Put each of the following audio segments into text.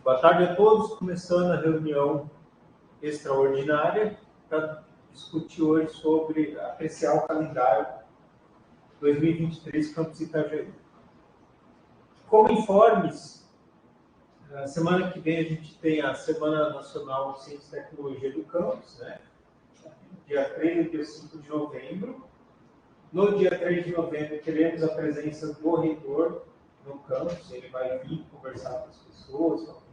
Boa tarde a todos, começando a reunião extraordinária para discutir hoje sobre apreciar o calendário 2023 Campus Itajaí. Como informes, na semana que vem a gente tem a Semana Nacional de Ciência e Tecnologia do Campus, né? Dia 3 e dia 5 de novembro. No dia 3 de novembro teremos a presença do reitor no campus, ele vai vir conversar com as pessoas, com a comunidade.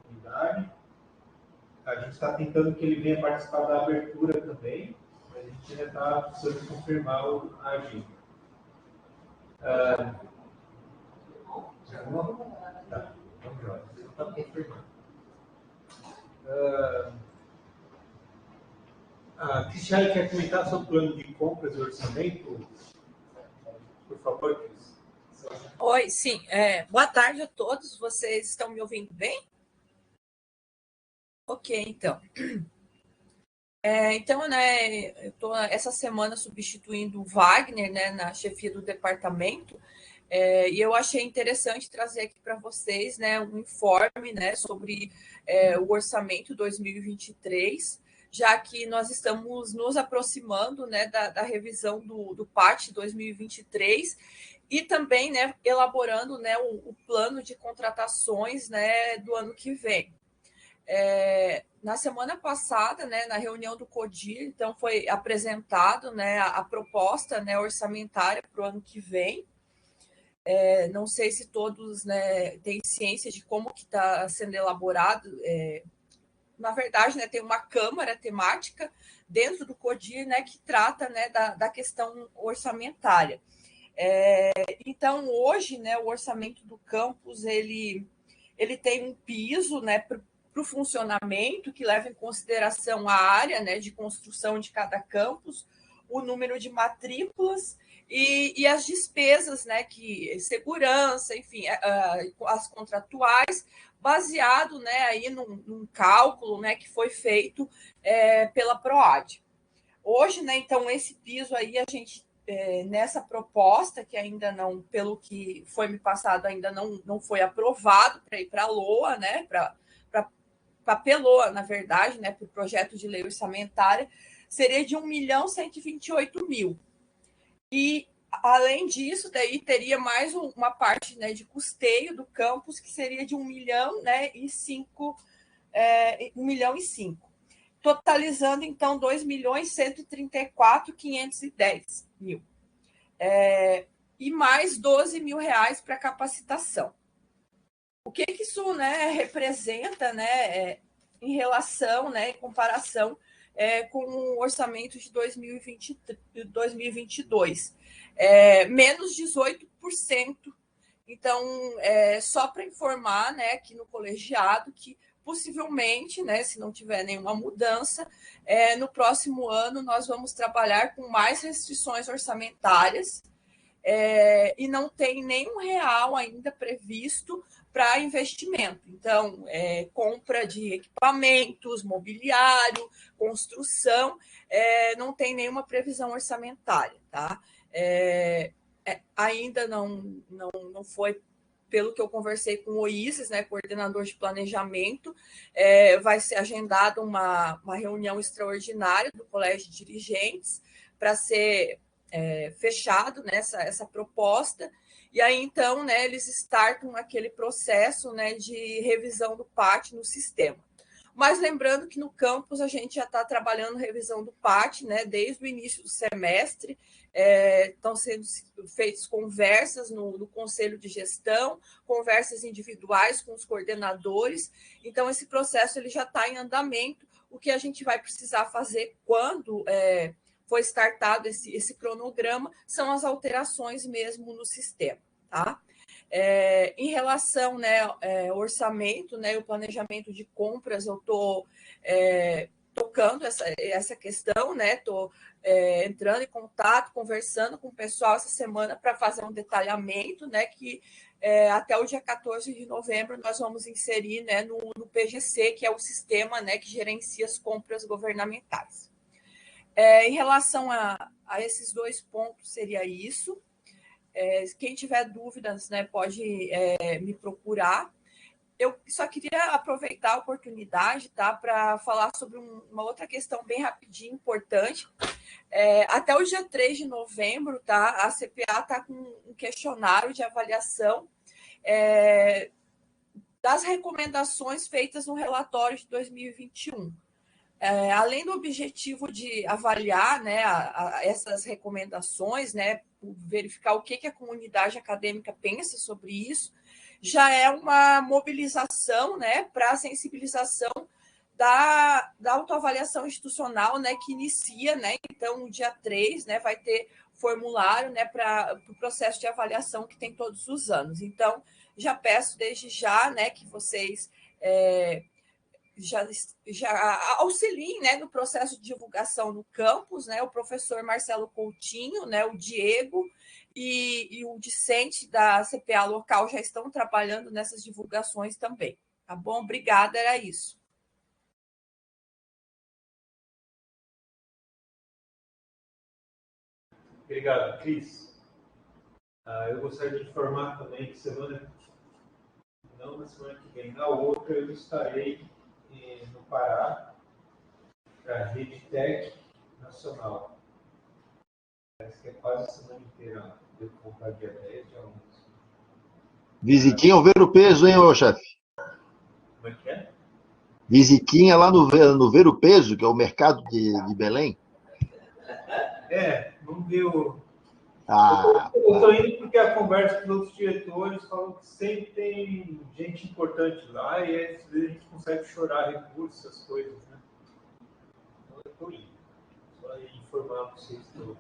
A gente está tentando que ele venha participar da abertura também, mas a gente ainda está precisando confirmar a agenda. Tá, vamos lá, você não está confirmando. A Cristiane quer comentar sobre o plano de compras e orçamento? Por favor, Cris. Oi, sim. Boa tarde a todos. Vocês estão me ouvindo bem? Ok, então. Então, né, eu estou essa semana substituindo o Wagner, né, na chefia do departamento, e eu achei interessante trazer aqui para vocês, né, um informe, né, sobre o orçamento 2023, já que nós estamos nos aproximando, né, da revisão do PAT 2023 e também, né, elaborando, né, o plano de contratações, né, do ano que vem. Na semana passada, né, na reunião do CODIR, então foi apresentado, né, a proposta, né, orçamentária para o ano que vem. Não sei se todos, né, têm ciência de como que está sendo elaborado. Na verdade, né, tem uma câmara temática dentro do CODIR, né, que trata, né, da questão orçamentária. Então, hoje, né, o orçamento do campus ele tem um piso, né, para o funcionamento, que leva em consideração a área, né, de construção de cada campus, o número de matrículas e as despesas, né, segurança, enfim, as contratuais, baseado, né, aí num cálculo, né, que foi feito pela PROAD. Hoje, né, então, esse piso aí, a gente, nessa proposta, que ainda não, pelo que foi me passado, ainda não foi aprovado para ir para a LOA, né, para a PELOA, na verdade, né, para o projeto de lei orçamentária, seria de 1.128.000. E, além disso, daí teria mais uma parte, né, de custeio do campus, que seria de 1 milhão, né, e 1 milhão e 5. Totalizando, então, 2.134.510.000. E mais 12 mil reais para capacitação. O que isso, né, representa, né, em relação, né, em comparação com o orçamento de 2022? Menos 18%. Então, só para informar, né, aqui no colegiado, que possivelmente, né, se não tiver nenhuma mudança, no próximo ano nós vamos trabalhar com mais restrições orçamentárias, e não tem nenhum real ainda previsto para investimento. Então, compra de equipamentos, mobiliário, construção, não tem nenhuma previsão orçamentária, tá? Ainda não foi, pelo que eu conversei com o Oísis, né, coordenador de planejamento, vai ser agendada uma reunião extraordinária do Colégio de Dirigentes para ser fechado nessa essa proposta, e aí então, né, eles startam aquele processo, né, de revisão do PAT no sistema. Mas lembrando que no campus a gente já está trabalhando revisão do PAT, né, desde o início do semestre, estão sendo feitas conversas no conselho de gestão, conversas individuais com os coordenadores, então esse processo ele já está em andamento. O que a gente vai precisar fazer quando foi startado esse cronograma são as alterações mesmo no sistema, tá? Em relação, né, ao orçamento, né, o planejamento de compras, eu estou tocando essa questão, né? Estou entrando em contato, conversando com o pessoal essa semana para fazer um detalhamento, né? Que até o dia 14 de novembro nós vamos inserir, né, no PGC, que é o sistema, né, que gerencia as compras governamentais. Em relação a esses dois pontos, seria isso. Quem tiver dúvidas, né, pode me procurar. eu só queria aproveitar a oportunidade, tá, para falar sobre uma outra questão bem rapidinho, importante. Até o dia 3 de novembro, tá, a CPA está com um questionário de avaliação das recomendações feitas no relatório de 2021. Além do objetivo de avaliar, né, essas recomendações, né, verificar o que a comunidade acadêmica pensa sobre isso, já é uma mobilização, né, para a sensibilização da autoavaliação institucional, né, que inicia, né, então, no dia 3, né, vai ter formulário, né, para o processo de avaliação que tem todos os anos. Então, já peço desde já, né, que vocês já auxiliem, né, no processo de divulgação no campus, né, o professor Marcelo Coutinho, né, o Diego e o discente da CPA local já estão trabalhando nessas divulgações também. Tá bom? Obrigada, era isso. Obrigado, Cris. Eu gostaria de informar também que não na semana que vem, na outra, eu estarei no Pará, para a Rede Tech Nacional. Parece que é quase a semana inteira. Devo comprar dia 10, dia 11. Visitinha ao ver o peso, hein, ô chefe? Como é que é? Visitinha lá no Ver o Peso, que é o mercado de Belém. Vamos ver o... Ah, eu estou indo porque a conversa com os outros diretores falam que sempre tem gente importante lá e às vezes a gente consegue chorar recursos, essas coisas, né? Então eu estou indo. Só informar vocês todos.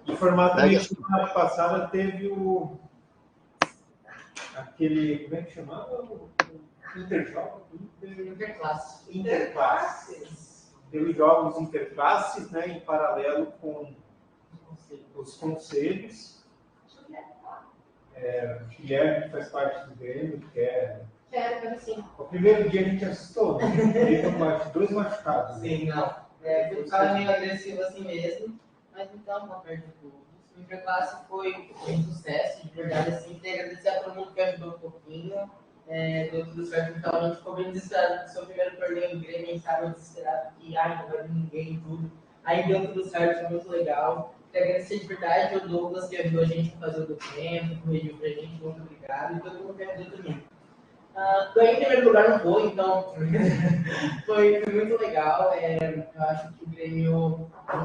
Informar também que semana passada teve aquele... Como é que chamava? Interclasses. Teve jogos interclasses, né, em paralelo com os conselhos. Guilherme, que faz parte do Grêmio, Quero sim. O primeiro dia a gente assustou, né? Ele tomou 2 machucados. Sim, não. Foi um cara meio agressivo assim mesmo, mas então, boa tarde a todos. O Interclasse foi um sucesso, de verdade, assim. Tem que agradecer a todo mundo que ajudou um pouquinho. Deu tudo certo, então a gente ficou bem desesperado do seu primeiro torneio do Grêmio, a gente estava desesperado que não vai vir ninguém e tudo. Aí deu tudo certo, foi muito legal. Quero agradecer de verdade ao Douglas que ajudou a gente a fazer o documento, corrigiu pra gente, muito obrigado, e todo mundo que ajudou também. Ganhei em primeiro lugar no voo, então foi muito legal. Eu acho que o Grêmio, com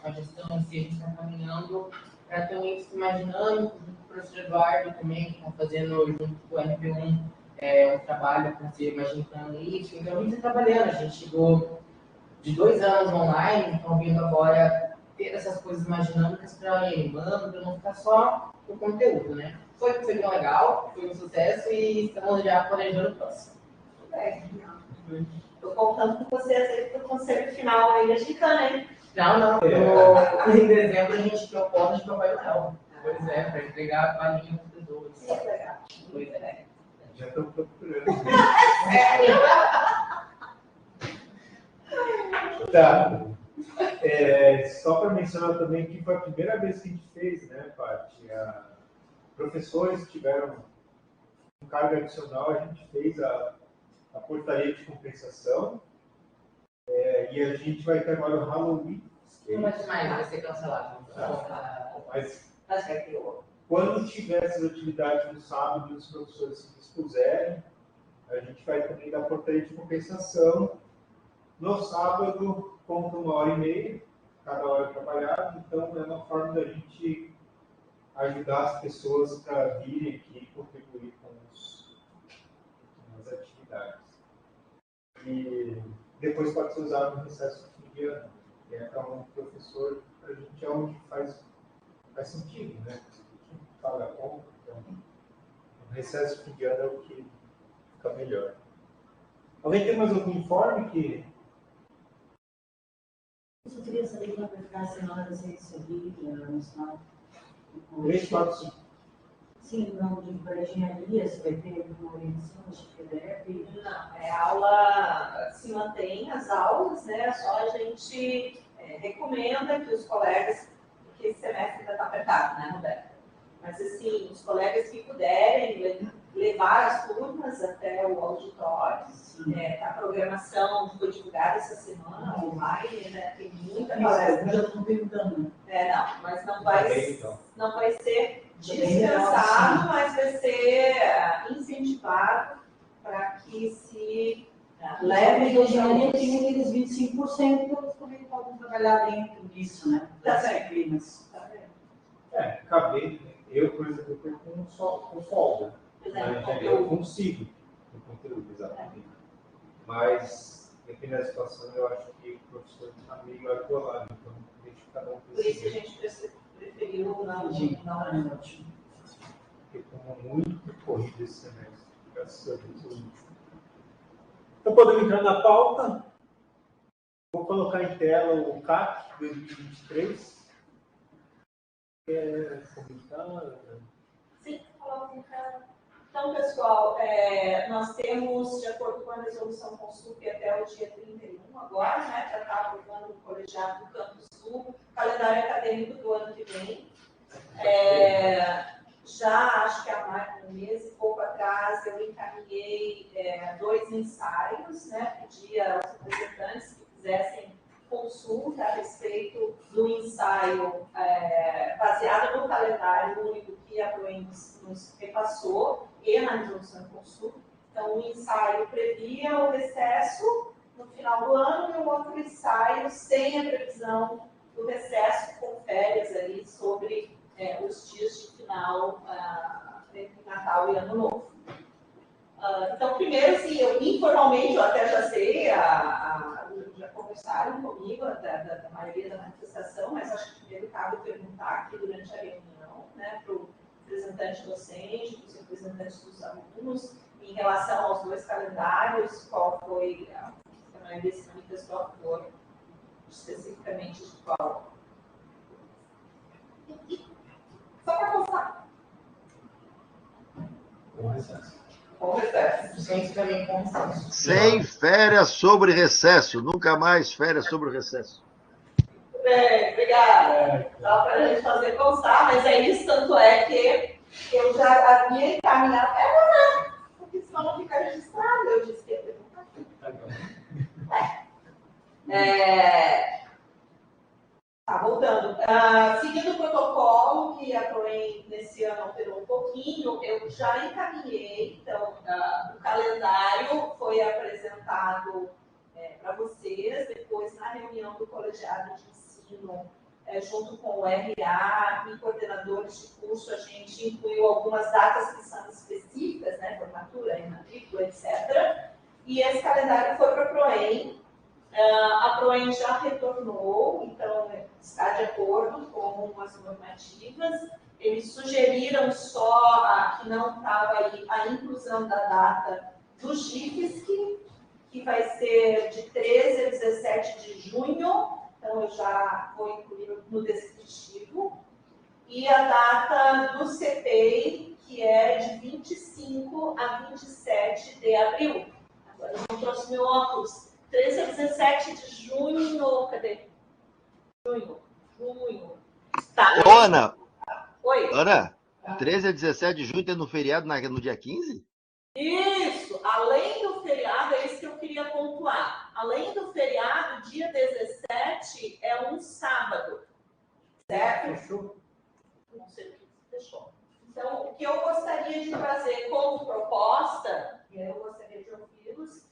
a gestão, assim, a gente está caminhando para ter um índice mais dinâmico, junto com o professor Eduardo também, que está fazendo junto com o RP1 um trabalho para ser mais dinâmico. Então a gente está trabalhando, a gente chegou de 2 anos online, então vindo agora ter essas coisas mais dinâmicas para ir animando, para não ficar só o conteúdo, né? Foi bem legal, foi um sucesso e estamos já planejando o próximo. Estou contando com você aceita o conselho final aí da Chicana, hein? Não. Em dezembro a gente propõe de Papai Noel. Pois é, para entregar a palhinha para os outros. Isso é legal. Pois é. Já estão procurando. Tá. Só para mencionar também que foi a primeira vez que a gente fez, né, Paty? Professores tiveram um cargo adicional, a gente fez a portaria de compensação e a gente vai ter agora o Halloween. Não vai ser mais, vai ser cancelado. Mas quando tiver essas atividades no sábado e os professores se dispuserem, a gente vai também dar portaria de compensação. No sábado, conta 1h30, cada hora trabalhada, então é uma forma da gente ajudar as pessoas para virem aqui e contribuir com as atividades. E depois pode ser usado no recesso de fim de ano, que é para um professor, para a gente é onde faz sentido, né? A gente paga a conta, então o recesso de fim de ano é o que fica melhor. Alguém tem mais algum informe que... Eu queria saber como vai ficar a semana das redes civis, nacional. 3, 4, 5. Sim, não de engenharia, se vai ter alguma orientação, acho que deve. Não, a aula se mantém, as aulas, né? Só a gente recomenda que os colegas, porque esse semestre ainda está apertado, né, Roberto? Mas, assim, os colegas que puderem levar as turmas até o auditório. A programação foi divulgada essa semana online, né? Tem muita palestra. Eu já estou perguntando. Não, mas não vai ser dispensado, mas vai ser incentivado para que se leve de engenharia tem aqueles 25% que eles também podem trabalhar dentro disso, né? Das disciplinas. Acabei, eu, por exemplo, eu estou com folga. Eu consigo o conteúdo, exatamente. Mas, dependendo da situação, eu acho que o professor está meio arbolado, então deixa cada um por isso que a gente preferiu não. Porque como muito corrido esse semestre, graças a Deus. Então, podemos entrar na pauta. Vou colocar em tela o CAC 2023. Quer comentar? Sim, coloca em tela. Então, pessoal, nós temos, de acordo com a resolução Consulp, até o dia 31 agora, né, para estar aprovando o colegiado do Campus Sul, calendário acadêmico do ano que vem. Já acho que há mais de um mês e pouco atrás eu encaminhei 2 ensaios, né, pedi aos representantes que fizessem consulta a respeito do ensaio baseado no calendário único que a PROEM nos repassou e na resolução de consulta. Então, o ensaio previa o recesso no final do ano e o outro ensaio sem a previsão do recesso, com férias ali sobre os dias de final entre Natal e Ano Novo. Então, primeiro, assim, informalmente, eu até já sei, já conversaram comigo da maioria da manifestação, mas acho que primeiro cabe perguntar aqui durante a reunião, né, para o representante docente, para os representantes dos alunos, em relação aos 2 calendários, qual foi a maioria se manifestou a favor, especificamente de qual. Só para constar. Com recesso. Com recesso. Gente, para mim, com recesso. Sem férias sobre recesso. Nunca mais férias sobre o recesso. Bem, obrigada. Só para a gente fazer constar, mas é isso, tanto é que eu já havia encaminhado. Porque senão não fica registrado. Eu disse que ia perguntar. Voltando. Seguindo o protocolo que a PROEM nesse ano alterou um pouquinho, eu já encaminhei, então, o calendário foi apresentado para vocês, depois na reunião do colegiado de ensino, junto com o RA e coordenadores de curso, a gente incluiu algumas datas que são específicas, né, formatura, matrícula, etc. E esse calendário foi para a PROEM. A PROEM já retornou, então está de acordo com as normativas. Eles sugeriram só que não estava aí a inclusão da data do GIFSC, que vai ser de 13 a 17 de junho, então eu já vou incluir no descritivo. E a data do CPEI, que é de 25 a 27 de abril. Agora eu não trouxe meu óculos. 13 a 17 de junho, cadê? Junho. Tá. Ô, Ana. Oi. Ana, 13 a 17 de junho tem no feriado no dia 15? Isso. Além do feriado, é isso que eu queria pontuar. Além do feriado, dia 17 é um sábado. Certo? Fechou? Não sei o que fechou. Então, o que eu gostaria de trazer como proposta, e eu gostaria de ouvi-los,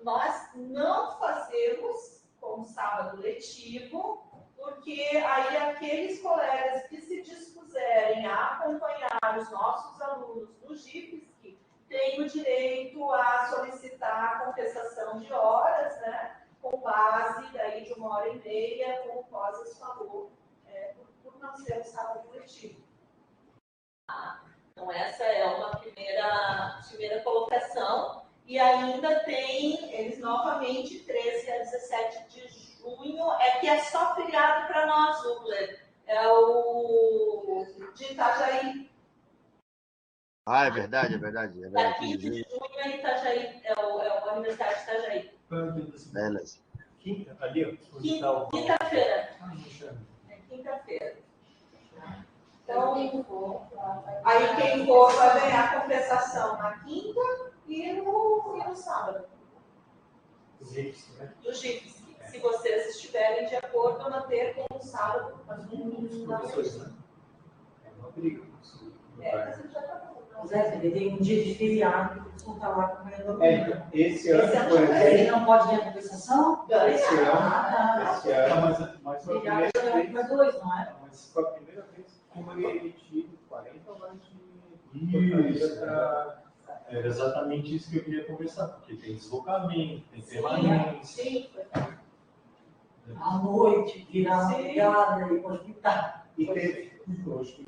nós não fazemos como sábado letivo, porque aí aqueles colegas que se dispuserem a acompanhar os nossos alunos do GIFSC têm o direito a solicitar a compensação de horas, né, com base daí de 1h30, como o Cosas falou, por não ser um sábado letivo. Então, essa é uma primeira colocação. E ainda tem, eles novamente, 13 a 17 de junho, que é só feriado para nós, Ubler. É o de Itajaí. É verdade. Da 15 de junho é Itajaí, é o aniversário de Itajaí. Beleza. Quinta, ali, ó. Quinta-feira. Não chama. É quinta-feira. Então, aí quem for vai ganhar compensação na quinta e no sábado. Né? Do GIFs, se vocês estiverem de acordo a manter com o sábado, mas Professores, né? É uma briga. mas ele já está falando. Zé, ele tem um dia de feriado, eles vão estar lá comendo. Então, esse ano, Esse ano por já Ele exemplo, não pode ganhar compensação? esse ano, Mas foi a Feriado primeira já é vez, para dois, não é? mas foi a primeira vez que eu emiti 40 horas de Isso, para. era exatamente isso que eu queria conversar, porque tem deslocamento, tem permanência. Sim, À noite, virar uma pegada e hospital. E teve, hoje,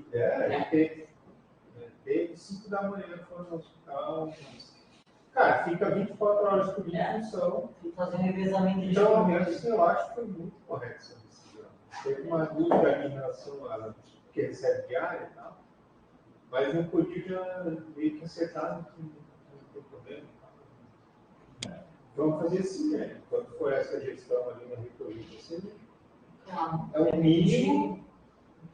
teve 5 da manhã, foram no hospital. Cara, fica 24 horas por dia em função. E fazer um revezamento de Então, jornais. eu acho que foi muito correto essa decisão. Teve uma dúvida ali em relação a que recebe diária e tal, mas no podia já meio que acertar, não tem problema. Vamos fazer assim, né? Quando for essa gestão ali na reitoria, é o mínimo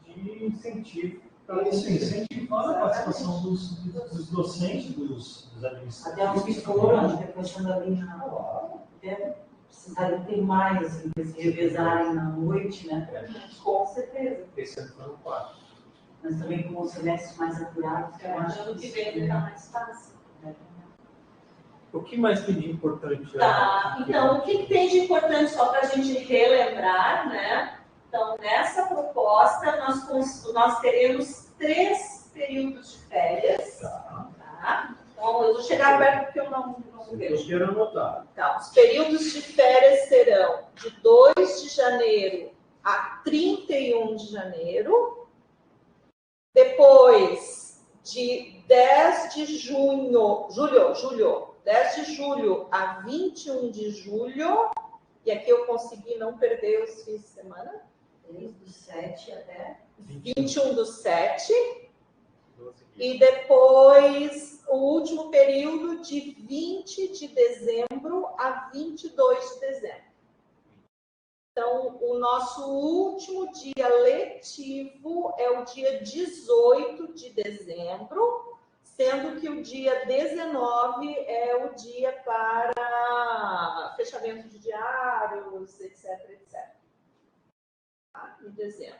de incentivo para Isso, incentivar a participação dos docentes, dos Até administrativos. os que foram, acho que pensando ali até precisariam ter mais, assim, para se revezarem na noite, né? com certeza. Esse ano foram 4. Mas também com os semestres mais apurados, eu acho Ano que isso, vem fica mais fácil. O que mais tem de importante? Tá, então o que tem de importante só para a gente relembrar, né? Então, nessa proposta, nós teremos 3 períodos de férias. Tá? Então, eu vou chegar perto porque eu não Eu vejo. quero anotar. Então, os períodos de férias serão de 2 de janeiro a 31 de janeiro. Depois, de 10 de julho, 10 de julho a 21 de julho. E aqui eu consegui não perder os fins de semana. desde os 7 até 21 do 7. 12 dias. E depois, o último período de 20 de dezembro a 22 de dezembro. Então, o nosso último dia letivo é o dia 18 de dezembro, sendo que o dia 19 é o dia para fechamento de diários, etc, etc. Tá? Em dezembro.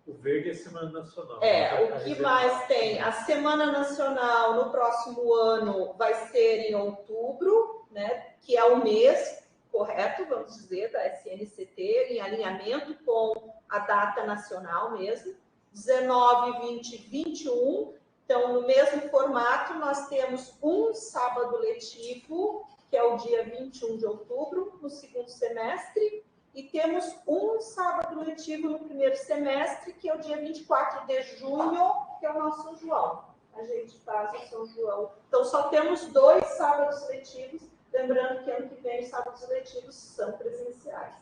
O verde é Semana Nacional. O que mais tem? A Semana Nacional no próximo ano vai ser em outubro, né? Que é o mês correto, vamos dizer, da SNCT, em alinhamento com a data nacional mesmo. 19, 20, 21. Então, no mesmo formato, nós temos um sábado letivo, que é o dia 21 de outubro, no segundo semestre. E temos um sábado letivo no primeiro semestre, que é o dia 24 de junho, que é o nosso São João. A gente faz o São João. Então, só temos 2 sábados letivos. Lembrando que ano que vem os sábados letivos são presenciais.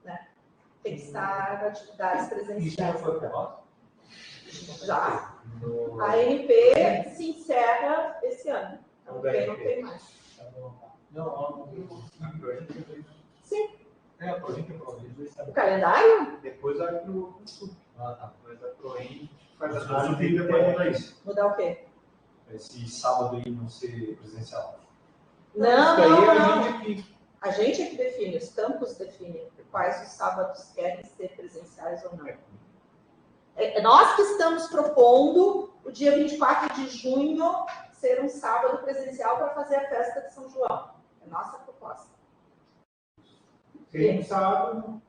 Né? Tem que estar atividades presenciais. Isso já foi aprovado? Já. A NP se encerra esse ano. Ano que vem não tem mais. Não. Sim. É, a gente aprovou. O calendário? Depois vai para o Sul. Tá. Mas a Proen faz Mas a a gente ainda pode mudar isso. Mudar o quê? Esse sábado aí não ser presencial. Não, Isso aí não, a não. gente aqui. A gente é que define, os campos definem quais os sábados querem ser presenciais ou não. É nós que estamos propondo o dia 24 de junho ser um sábado presencial para fazer a festa de São João. É nossa proposta. Quem sabe,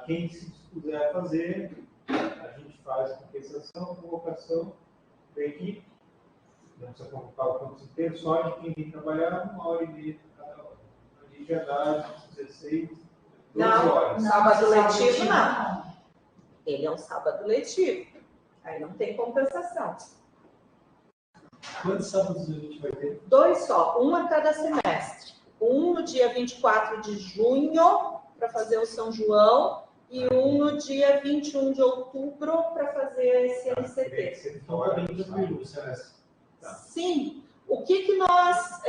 quem se puder fazer, a gente faz a compensação, convocação da equipe. Não precisa convocar o campus inteiro, só de quem vem trabalhar 1h30 cada hora. Ali já dá 16, 12 horas. Sábado letivo não. Ele é um sábado letivo. Aí não tem compensação. Quantos sábados a gente vai ter? 2 só, um a cada semestre. Um no dia 24 de junho, para fazer o São João, e um no dia 21 de outubro, para fazer esse NCT. Então é bem tranquilo o semestre. Sim. O que nós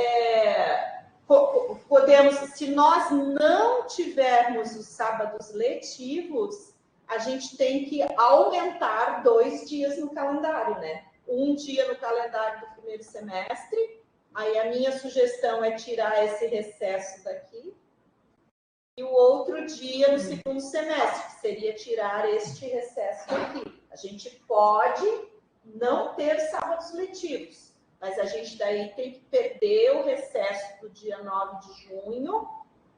podemos, se nós não tivermos os sábados letivos, a gente tem que aumentar 2 dias no calendário, né? Um dia no calendário do primeiro semestre, aí a minha sugestão é tirar esse recesso daqui, e o outro dia no segundo semestre, que seria tirar este recesso daqui. A gente pode não ter sábados letivos, mas a gente daí tem que perder o recesso do dia 9 de junho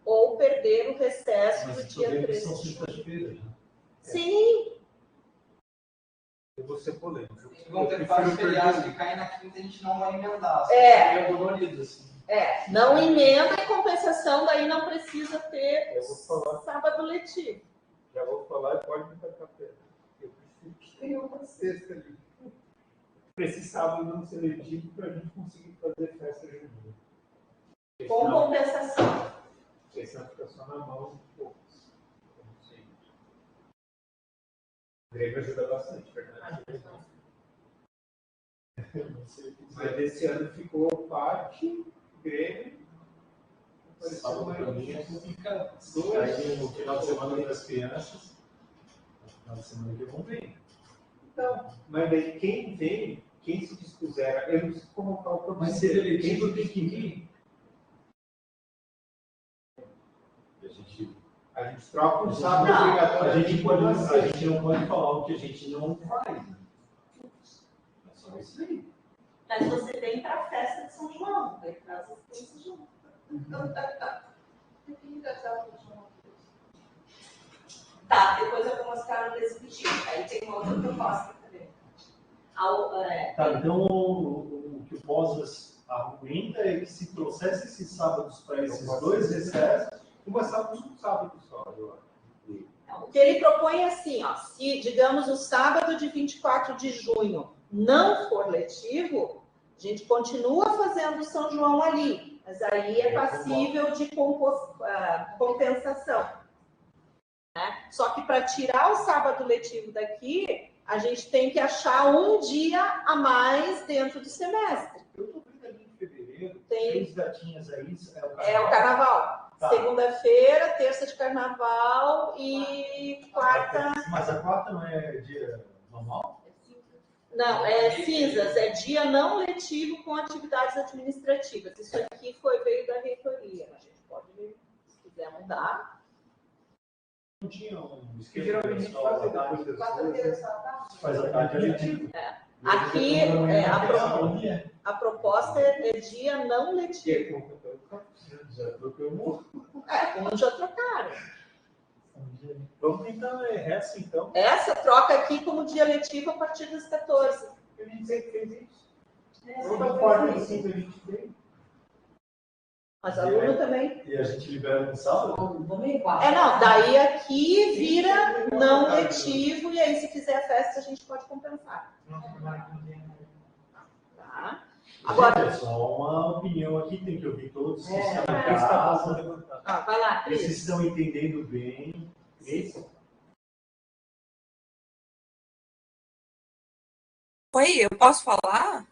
ou perder o recesso do dia 13 de junho. Né? Sim. Eu vou ser polêmico. Vão ter vários feriados que caem na quinta e a gente não vai emendar. É. Dolorido, assim. Não emenda em compensação, daí não precisa ter sábado letivo. Já vou falar e pode me tacar pedra. Eu preciso que tenha uma sexta ali. Para esse sábado não ser letivo para a gente conseguir fazer festa junina. Com compensação. Porque senão fica só na mão de poucos. O Grêmio ajuda bastante, verdade? Mas esse ano ficou parte, Grêmio. Sábado para mim é complicado. Aí no final de semana das crianças, no final de semana que vão ver. Então, mas daí quem vem, quem se dispuser, eu não sei como está o problema. Mas se ele eletivo tem que vir. A gente troca um sábado obrigatório. A gente não pode falar o que a gente não faz. Né? É só isso aí. Mas você vem para a festa de São João, vai traz as coisas junto. Tá, depois eu vou mostrar no executivo. Aí tem uma outra proposta também. Tá, então o que o Posas argumenta é que se trouxesse esses sábados para esses dois recessos, Começamos um sábado só, eu acho. O que ele propõe é assim, ó, se, digamos, o sábado de 24 de junho não for letivo, a gente continua fazendo São João ali, mas aí é passível de compensação. Né? Só que para tirar o sábado letivo daqui, a gente tem que achar um dia a mais dentro do semestre. eu estou vendo ali em fevereiro, Tem. 3 datinhas aí, É o carnaval. Tá. Segunda-feira, terça de carnaval e quarta. Mas a quarta não é dia normal? Não, é cinzas, é dia não letivo com atividades administrativas. Isso aqui veio da reitoria. A gente pode, se quiser mudar. Não tinha um Que esquema geralmente a gente pessoal, faz tá? depois das Quarta-feira coisas. só tá. Faz a tarde letivo. Aqui, a proposta é dia não letivo. Já trocamos. Como já trocaram. Vamos tentar essa então. Essa troca aqui como dia letivo a partir das 14. A gente sempre fez isso. Essa Não talvez importa sim. assim que a gente tem. Mas aluno também. E a gente libera no sábado? Não, daí aqui vira não letivo e aí se fizer festa a gente pode compensar. Tá? Agora, É só uma opinião aqui, tem que ouvir todos que estão em Esse tá casa. passando levantado. vai lá, Cris. Esses estão entendendo bem. Isso. Oi, eu posso falar?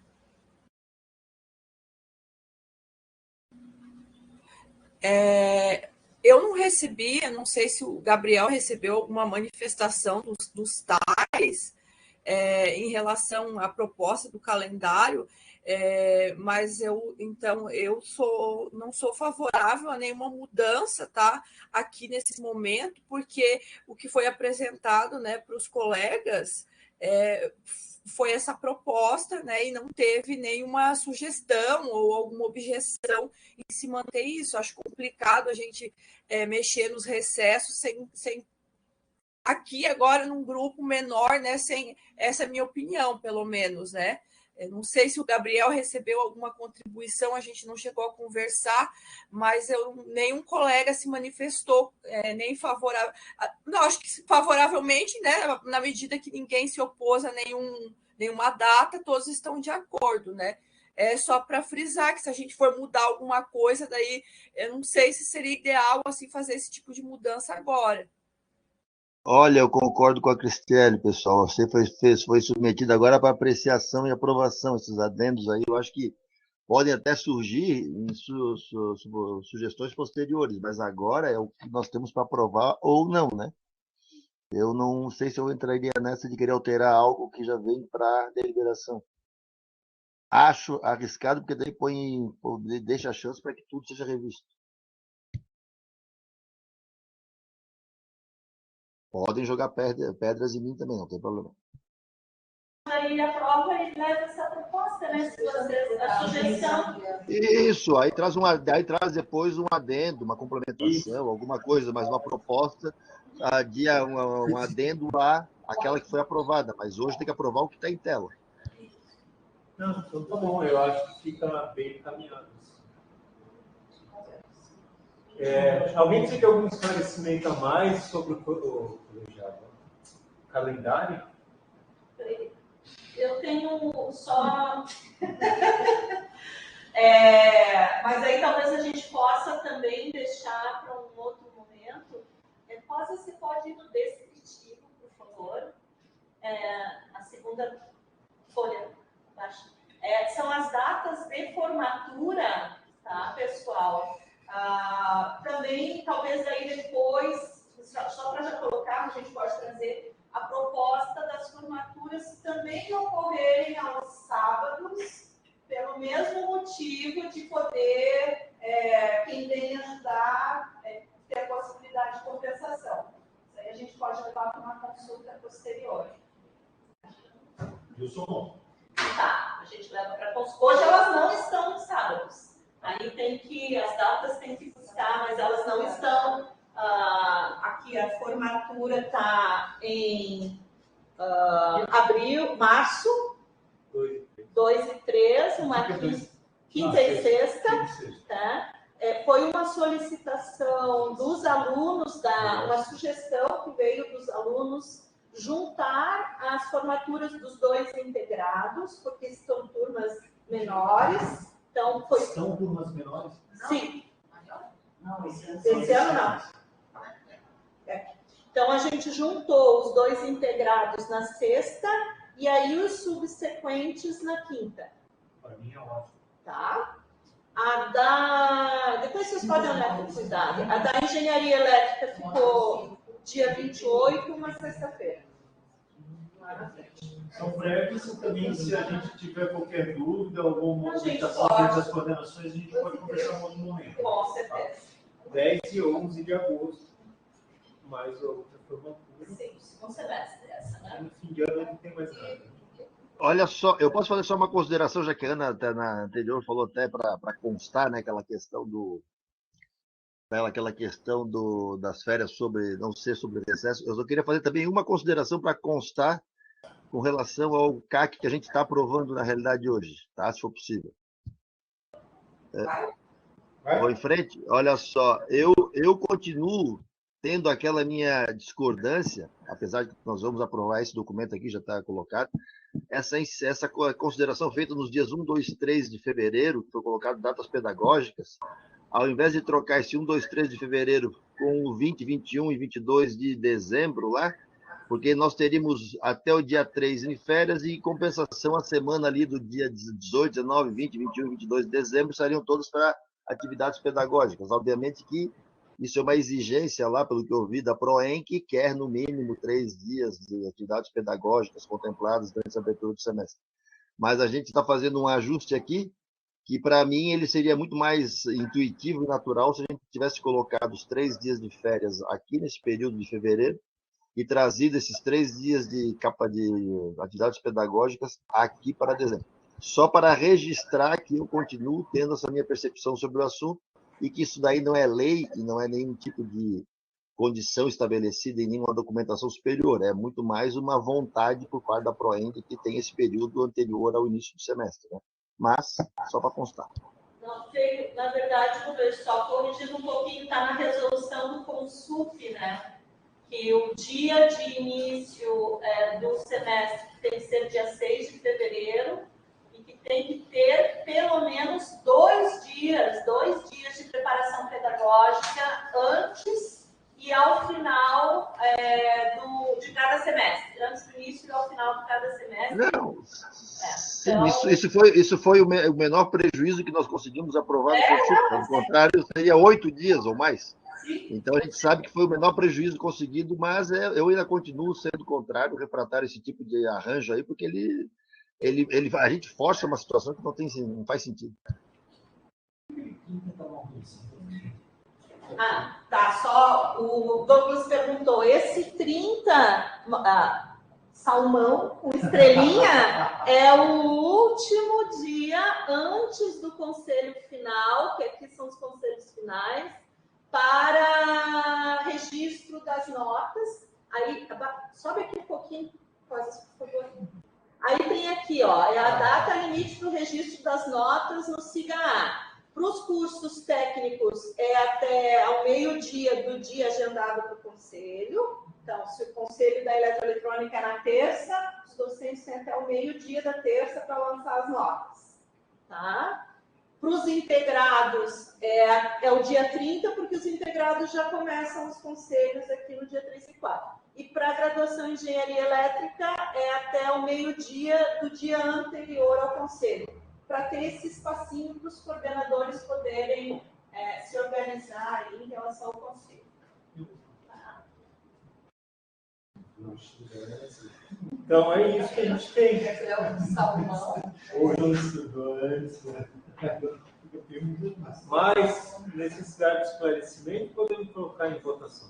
Eu não recebi, eu não sei se o Gabriel recebeu alguma manifestação dos TAIs em relação à proposta do calendário, mas não sou favorável a nenhuma mudança, tá? Aqui nesse momento, porque o que foi apresentado, né, para os colegas foi essa proposta, né, e não teve nenhuma sugestão ou alguma objeção em se manter isso. Acho complicado a gente mexer nos recessos sem aqui agora num grupo menor, né, sem essa é a minha opinião, pelo menos, né? Eu não sei se o Gabriel recebeu alguma contribuição, a gente não chegou a conversar, mas nenhum colega se manifestou nem favorável. Não, acho que favoravelmente, né, na medida que ninguém se opôs a nenhuma data, todos estão de acordo, né? É só para frisar que se a gente for mudar alguma coisa, daí eu não sei se seria ideal assim fazer esse tipo de mudança agora. Olha, eu concordo com a Cristiane, pessoal. Você foi submetido agora para apreciação e aprovação. Esses adendos aí, eu acho que podem até surgir em sugestões posteriores, mas agora é o que nós temos para aprovar ou não, né? Eu não sei se eu entraria nessa de querer alterar algo que já vem para deliberação. Acho arriscado, porque daí deixa a chance para que tudo seja revisto. Podem jogar pedras em mim também, não tem problema. Aí aprova e leva essa proposta, né? Se vocês, a sugestão. Isso, aí traz depois um adendo, uma complementação, alguma coisa, mas uma proposta de um adendo àquela que foi aprovada. Mas hoje tem que aprovar o que está em tela. Não, então tá bom, eu acho que fica bem encaminhado. Alguém precisa de algum esclarecimento a mais sobre o calendário? Eu tenho só. Mas aí talvez a gente possa também deixar para um outro momento. Você pode ir no descritivo, por favor. A segunda folha abaixo. São as datas de formatura, tá, pessoal? Também, talvez aí depois, só para já colocar, a gente pode trazer a proposta das formaturas também ocorrerem aos sábados, pelo mesmo motivo de poder, quem vem ajudar, ter a possibilidade de compensação. Isso aí a gente pode levar para uma consulta posterior. Wilson? Tá, a gente leva para consulta. Hoje elas não estão nos sábados. Aí as datas tem que buscar, mas elas não estão. Aqui a formatura está em março, 2 e 3, uma quinta e sexta. Tá? Foi uma solicitação dos alunos, uma sugestão que veio dos alunos juntar as formaturas dos 2 integrados, porque são turmas menores. Então, São turmas menores? Sim. Não, Esse ano não. Então, a gente juntou os 2 integrados na sexta e aí os subsequentes na quinta. Para mim é ótimo. Tá? Depois vocês podem olhar com cuidado. A da engenharia elétrica ficou dia 28, uma sexta-feira. Lá na frente. São breves e também, se a gente tiver qualquer dúvida, alguma movimentação pode. das coordenações, a gente pode conversar em outro momento. Com certeza. 10 e 11 de agosto, mais outra formatura. Sim, segundo semestre essa, né? No fim de ano não tem mais nada. Olha só, eu posso fazer só uma consideração, já que a Ana na anterior falou até para constar, né, aquela questão das férias não ser sobre recesso. Eu só queria fazer também uma consideração para constar com relação ao CAC que a gente está aprovando na realidade hoje, tá? Se for possível. Vou em frente? Olha só, eu continuo tendo aquela minha discordância, apesar de que nós vamos aprovar esse documento aqui, já está colocado, essa consideração feita nos dias 1, 2, 3 de fevereiro, que foi colocado datas pedagógicas, ao invés de trocar esse 1, 2, 3 de fevereiro com o 20, 21 e 22 de dezembro lá, porque nós teríamos até o dia 3 em férias e, em compensação, a semana ali do dia 18, 19, 20, 21 e 22 de dezembro estariam todos para atividades pedagógicas. Obviamente que isso é uma exigência lá, pelo que eu ouvi, da PROEM, que quer, no mínimo, 3 dias de atividades pedagógicas contempladas durante a abertura do semestre. Mas a gente está fazendo um ajuste aqui, que, para mim, ele seria muito mais intuitivo e natural se a gente tivesse colocado os 3 dias de férias aqui, nesse período de fevereiro, e trazido esses 3 dias de atividades pedagógicas aqui para dezembro. Só para registrar que eu continuo tendo essa minha percepção sobre o assunto e que isso daí não é lei e não é nenhum tipo de condição estabelecida em nenhuma documentação superior. É muito mais uma vontade por parte da PROEND que tem esse período anterior ao início do semestre, né? Mas, só para constar. Não, na verdade, o pessoal corrigindo um pouquinho, está na resolução do Consulp, né? Que o dia de início do semestre tem que ser dia 6 de fevereiro e que tem que ter pelo menos 2 dias de preparação pedagógica antes e ao final de cada semestre, antes do início e ao final de cada semestre. Não, então... isso foi o menor prejuízo que nós conseguimos aprovar no Consulp. Ao contrário, seria 8 dias ou mais. Então, a gente sabe que foi o menor prejuízo conseguido, mas eu ainda continuo sendo contrário, refratário a esse tipo de arranjo aí, porque a gente força uma situação que não faz sentido. Ah, tá, só o Douglas perguntou, esse 30 salmão com estrelinha é o último dia antes do conselho final, que aqui são os conselhos finais, para registro das notas. Aí, sobe aqui um pouquinho, por favor. Aí tem aqui, ó, é a data limite para o registro das notas no SIGA-A. Para os cursos técnicos, é até ao meio-dia do dia agendado para o conselho. Então, se o conselho da eletroeletrônica é na terça, os docentes têm até o meio-dia da terça para lançar as notas. Tá? Para os integrados, é o dia 30, porque os integrados já começam os conselhos aqui no dia 3 e 4. E para a graduação em engenharia elétrica, é até o meio-dia do dia anterior ao conselho, para ter esse espacinho para os coordenadores poderem se organizar aí em relação ao conselho. Então, é isso que a gente tem. Salmão. Os estudantes. Mas, necessidade de esclarecimento, podemos colocar em votação.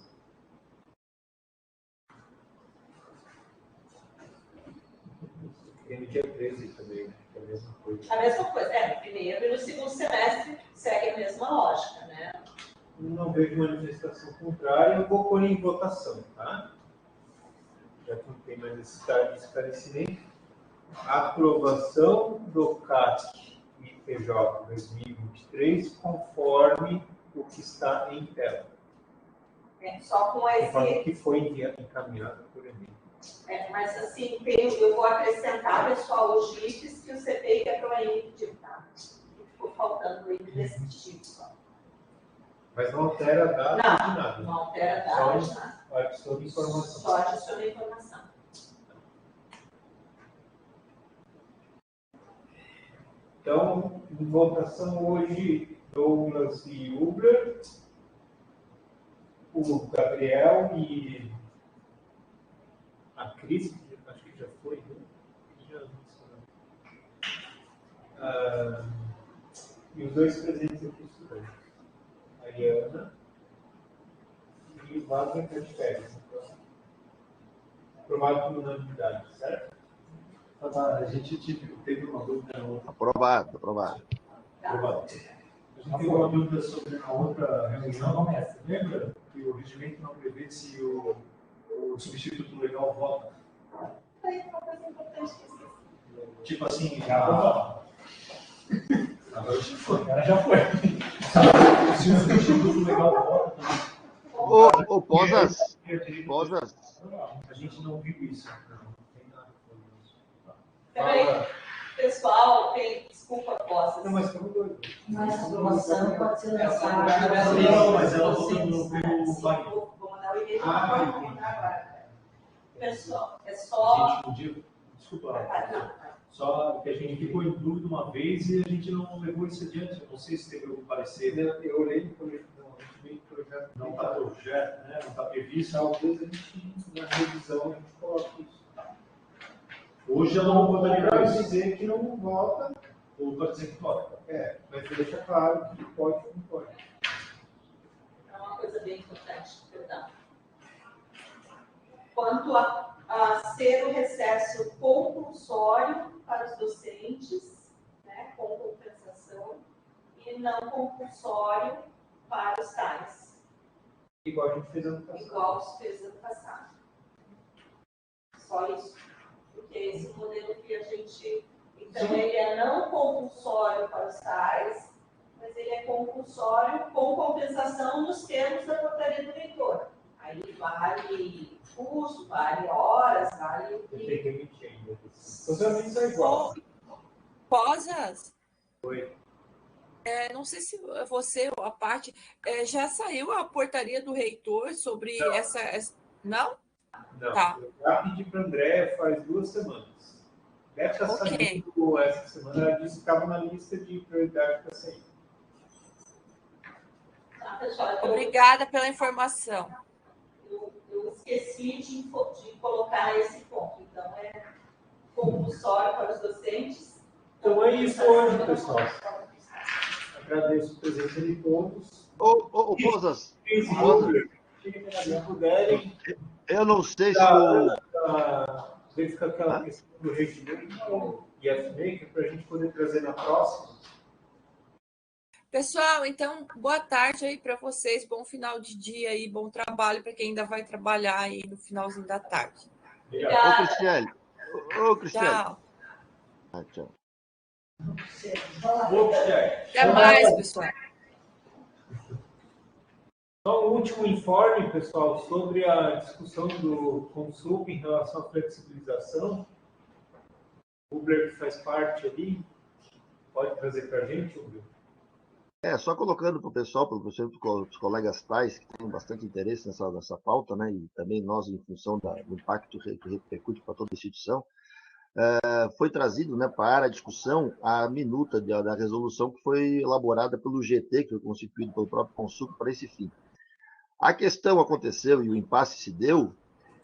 Tem no dia 13 também, né? É a mesma coisa. A mesma coisa, no primeiro e no segundo semestre segue a mesma lógica, né? Não vejo manifestação contrária, eu vou pôr em votação, tá? Já que não tem mais necessidade de esclarecimento. Aprovação do CAT IPJ 2023, conforme o que está em tela. Só com esse... Conforme o que foi encaminhado por e-mail. Mas assim, eu vou acrescentar, pessoal, os GIFs que o CPI que a Proaim pediu, tá? Ficou faltando aí nesse tipo só. Mas não altera a data de nada. Não altera a data de nada. Só adiciona informação. Só adiciona informação. Então, em votação hoje, Douglas e Ubler, o Gabriel e a Cris, acho que já foi, né? E os dois presentes aqui estudando. A Ariana e o Wagner de férias. Então, aprovado por unanimidade, certo? A gente teve uma dúvida. Aprovado. A gente teve uma dúvida sobre a outra reunião. Lembra que o regimento não prevê se o substituto legal vota? Foi uma coisa importante que eu esqueci. Tipo assim, agora já foi. Se o substituto legal vota também. Ô, Posas. A gente não viu isso. Peraí, pessoal, desculpa, Posas. Não, mas como doido. Mas a aprovação pode ser lançada. Não, mas ela votou no Wagner. Vou mandar o e-mail para vou mandar agora. Pessoal, é só... A gente podia... Desculpa. Só que a gente ficou em dúvida uma vez e a gente não levou isso adiante. Eu não sei se teve algum parecer. Eu olhei no projeto, não está projeto, né? Não está previsto. Talvez a gente, na revisão, a gente coloque isso. Hoje ela não votaria para para isso. dizer que não vota, Ou para dizer que vota. mas deixa claro que pode ou não pode. É uma coisa bem importante, perdão. Quanto a ser o recesso compulsório para os docentes, né, com compensação, e não compulsório para os tais. Igual a gente fez ano passado. Igual se fez ano passado. Só isso. Porque esse modelo que a gente... Então, ele é não compulsório para os tais, mas ele é compulsório com compensação nos termos da portaria do reitor. Aí vale curso, vale horas, vale... Eu tenho que emitir ainda. Os amigos é igual. Posas? Oi. Não sei se você, a parte, já saiu a portaria do reitor sobre essa... Não? Não, Tá. eu já pedi para o André faz 2 semanas. Deve estar saindo essa semana. Ela disse que estava na lista de prioridade para sair. Tá, pessoal? Então, Obrigada pela informação. eu esqueci de colocar esse ponto. Então, é compulsório para os docentes. Então é isso hoje, pessoal. Agradeço a presença de todos. Ô, Pozas, Se puderem, eu não sei se o... verificar aquela questão do regimento e FMAker para a gente poder trazer na próxima. Pessoal, então, boa tarde aí para vocês, bom final de dia aí, bom trabalho para quem ainda vai trabalhar aí no finalzinho da tarde. Ô, Cristiane. Ô, Cristiane. Tchau. Tchau. Até mais, pessoal. Só um último informe, pessoal, sobre a discussão do Consul em relação à flexibilização. O Ubler, que faz parte ali, pode trazer para a gente, Ubler? Só colocando para o pessoal, para os colegas tais que têm bastante interesse nessa pauta, né, e também nós, em função do impacto que repercute para toda a instituição, foi trazido, né, para a discussão a minuta da resolução que foi elaborada pelo GT, que foi constituído pelo próprio Consul para esse fim. A questão aconteceu e o impasse se deu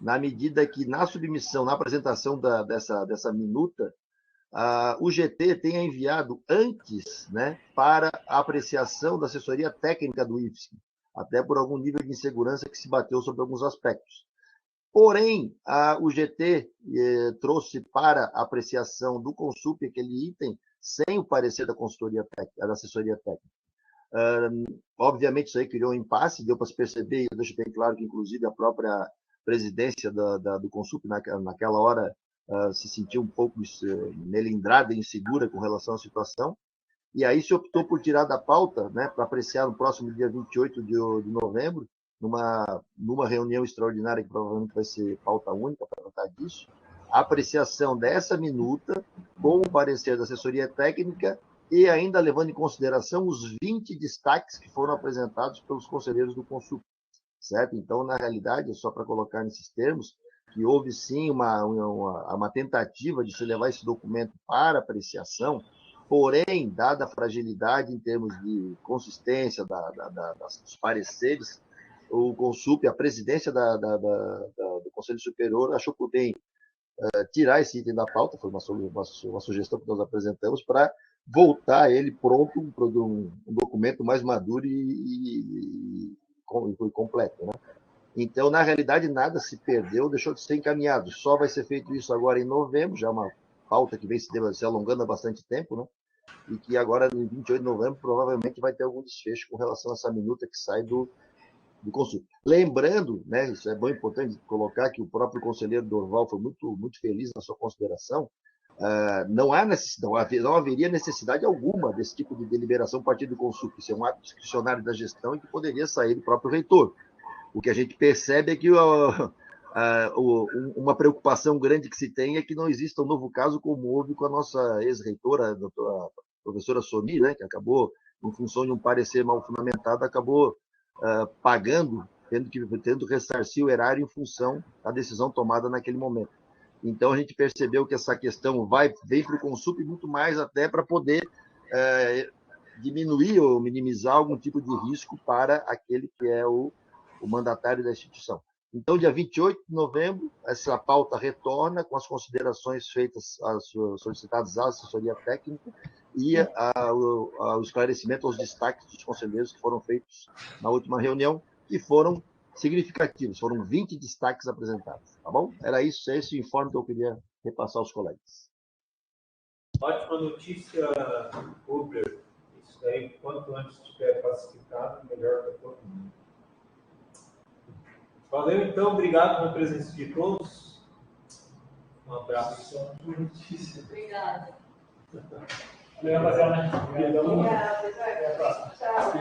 na medida que, na submissão, na apresentação dessa minuta, o GT tenha enviado antes, né, para a apreciação da assessoria técnica do IFSC, até por algum nível de insegurança que se bateu sobre alguns aspectos. Porém, o GT trouxe para a apreciação do Consup aquele item sem o parecer da consultoria técnica, da assessoria técnica. Obviamente, isso aí criou um impasse, deu para se perceber, e eu deixo bem claro que, inclusive, a própria presidência do Consup, naquela hora, se sentiu um pouco melindrada e insegura com relação à situação, e aí se optou por tirar da pauta, né, para apreciar no próximo dia 28 de novembro, numa reunião extraordinária que provavelmente vai ser pauta única para tratar disso, a apreciação dessa minuta com o parecer da assessoria técnica e ainda levando em consideração os 20 destaques que foram apresentados pelos conselheiros do Consul, certo? Então, na realidade, só para colocar nesses termos, que houve sim uma tentativa de se levar esse documento para apreciação, porém, dada a fragilidade em termos de consistência dos pareceres, o Consul, a presidência do Conselho Superior, achou por bem tirar esse item da pauta, foi uma sugestão que nós apresentamos para voltar ele pronto, um documento mais maduro e completo, né? Então, na realidade, nada se perdeu, deixou de ser encaminhado. Só vai ser feito isso agora em novembro, já é uma pauta que vem se alongando há bastante tempo, né? E que agora, em 28 de novembro, provavelmente vai ter algum desfecho com relação a essa minuta que sai do Consul. Lembrando, né, isso é bem importante colocar, que o próprio conselheiro Dorval foi muito, muito feliz na sua consideração. Não haveria necessidade alguma desse tipo de deliberação a partir do Consul, que isso é um ato discricionário da gestão e que poderia sair do próprio reitor. O que a gente percebe é que uma preocupação grande que se tem é que não exista um novo caso como houve com a nossa ex-reitora, a professora Soni, né, que acabou, em função de um parecer mal fundamentado, acabou pagando, tendo ressarcir o erário em função da decisão tomada naquele momento. Então, a gente percebeu que essa questão vem para o Consul muito mais até para poder diminuir ou minimizar algum tipo de risco para aquele que é o mandatário da instituição. Então, dia 28 de novembro, essa pauta retorna com as considerações feitas, solicitadas à assessoria técnica e o esclarecimento aos destaques dos conselheiros que foram feitos na última reunião, que foram significativos, foram 20 destaques apresentados, tá bom? Era isso, esse o informe que eu queria repassar aos colegas. Ótima notícia, Ubler. Isso aí, quanto antes estiver pacificado, melhor para todo mundo. Valeu, então. Obrigado pela presença de todos. Um abraço. Obrigada. Valeu, rapaziada. Obrigado. Obrigada. Até a próxima. Tchau.